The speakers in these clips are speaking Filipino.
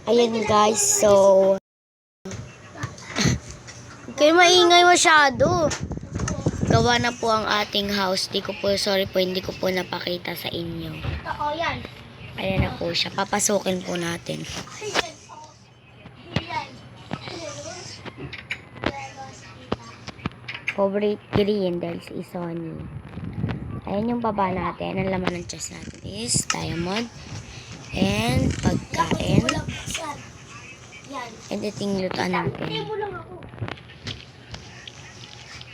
Ayan guys, so kayo maingay masyado. Gawa na po ang ating house. Sorry po, hindi ko po napakita sa inyo. Ayan na po siya. Papasukin po natin. Favorite green dahil si Sony. Ayan yung baba natin. Ang laman ng chest natin is diamond and pagkain. And ito yung lutaan natin.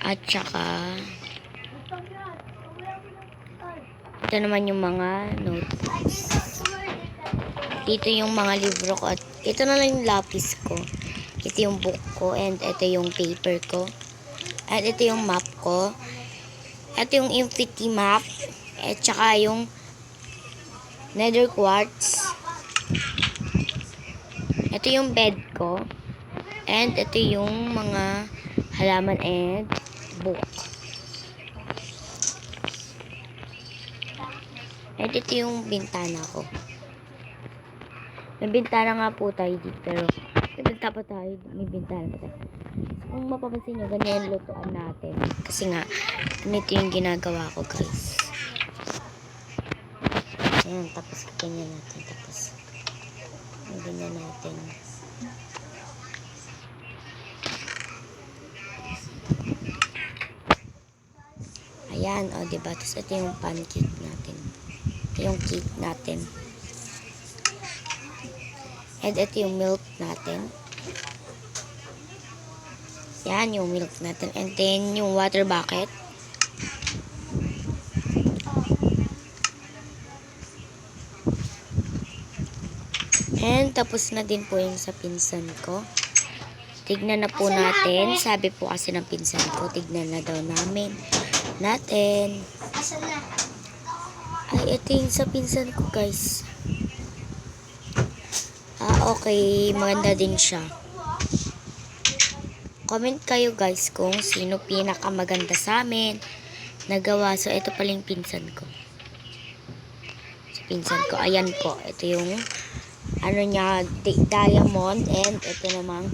At saka ito naman yung mga notebooks. Dito yung mga libro ko. At ito na lang yung lapis ko. Ito yung book ko. And ito yung paper ko. At ito yung map ko. Ito yung infinity map. At saka yung nether quartz. Ito yung bed ko. And ito yung mga halaman and book. And ito yung bintana ko. May bintana nga po tayo dito. Pero may bintana pa tayo. Kung mapapansin nyo, ganyan yung lutuan natin. Kasi nga, ganito yung ginagawa ko guys. Ayan, tapos ganyan natin. Tapos ganyan natin. Ayan, o diba? Tapos ito yung pancake natin. Yung cake natin. And ito yung milk natin. Yan yung milk natin. And then yung water bucket. And tapos na din po yung sa pinsan ko. Tignan na po natin. Sabi po kasi ng pinsan ko, tignan na daw natin. Ay, ito yung sa pinsan ko guys. Okay. Maganda din siya. Comment kayo guys kung sino pinakamaganda sa amin nagawa. So, ito pala yung pinsan ko. Sa pinsan ko. Ayan po. Ito yung ano niya, diamond. And ito namang